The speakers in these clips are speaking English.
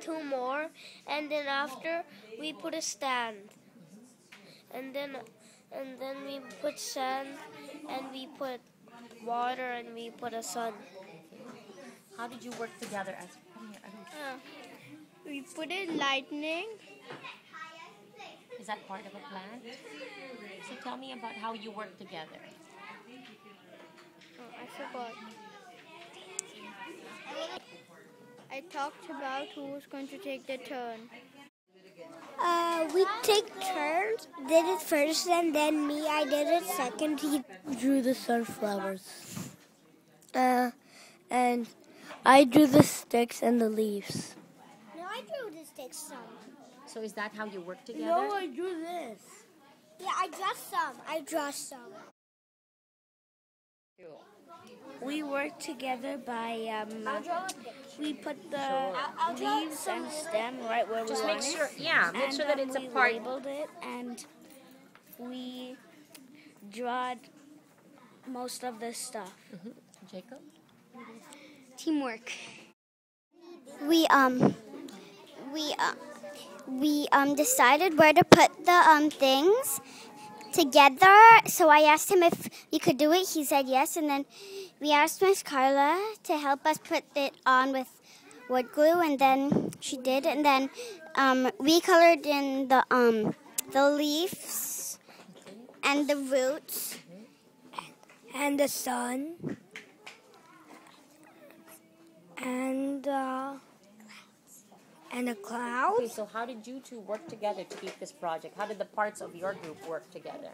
two more, and then after we put a stand, and then we put sand, and we put water, and we put a sun. How did you work together as? We put in lightning. Is that part of a plan? So tell me about how you work together. Oh, I forgot. I talked about who was going to take the turn. We take turns. Did it first, and then me. I did it second. He drew the sunflowers. And I drew the sticks and the leaves. No, I drew the sticks some. So is that how you work together? No, I drew this. Yeah, I draw some. We work together by we put the leaves and stem right where Just we make want sure, it. yeah, make sure that it's a we part. labeled it, and we drawed most of the stuff. Jacob? Teamwork. We decided where to put the things together. So I asked him if we could do it. He said yes, and then we asked Miss Carla to help us put it on with wood glue, and then she did. And then we colored in the leaves and the roots And the sun. And the clouds. Okay, so how did you two work together to keep this project? How did the parts of your group work together?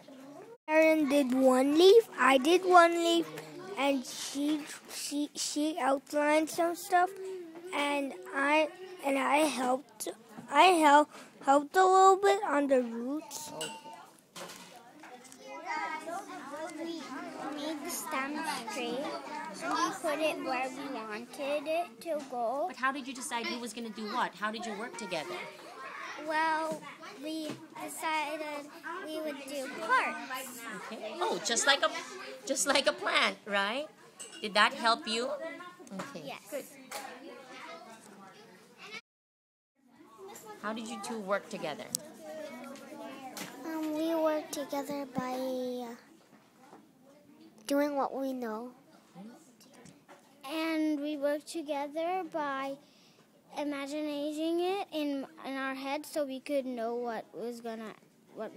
Erin did one leaf, I did one leaf, and she outlined some stuff, and I helped helped a little bit on the roots. We made the stem straight, and we put it where we wanted it to go. But how did you decide who was going to do what? How did you work together? Well, we decided we would do parts. Okay. Oh, just like a plant, right? Did that help you? Okay. Yes. Good. How did you two work together? We work together by doing what we know. And we work together by imagining it in our head so we could know what we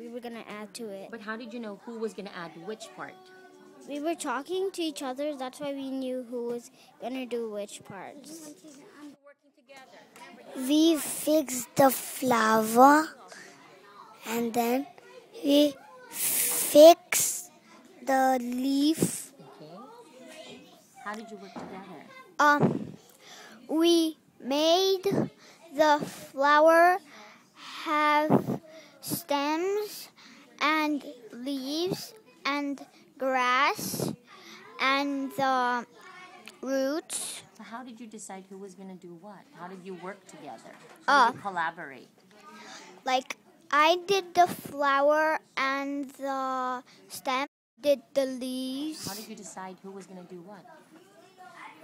were gonna add to it. But how did you know who was going to add which part? We were talking to each other, that's why we knew who was gonna do which parts. We fixed the flower, and then we fixed the leaf. Okay. How did you work together? We made the flower have stems and leaves and grass and the roots. So how did you decide who was going to do what? How did you work together? How did you collaborate? Like I did the flower and the stem, did the leaves. How did you decide who was going to do what?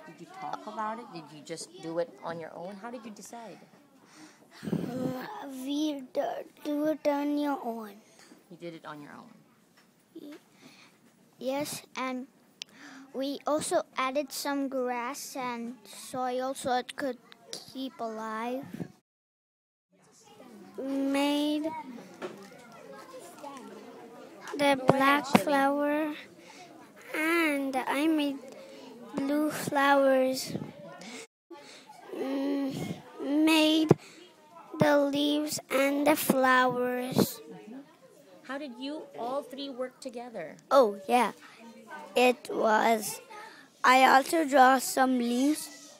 Did you talk about it? Did you just do it on your own? How did you decide? We do it on your own. You did it on your own. Yes, and we also added some grass and soil so it could keep alive. Made the black flower, and I made blue flowers. Made the leaves and the flowers. How did you all three work together? Oh yeah, it was. I also draw some leaves,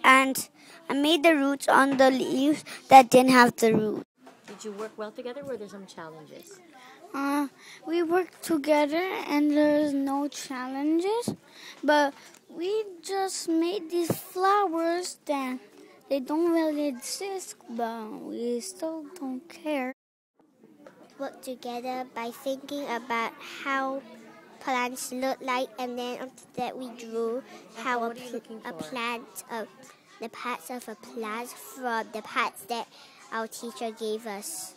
and I made the roots on the leaves that didn't have the root. Did you work well together? Were there some challenges? We worked together and there's no challenges, but we just made these flowers that they don't really exist, but we still don't care. Work together by thinking about how plants look like, and then after that we drew how a plant the parts of a plant from the parts that our teacher gave us.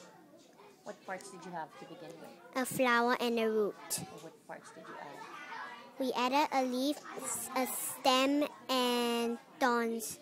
What parts did you have to begin with? A flower and a root. Or what parts did you add? We added a leaf, a stem, and thorns.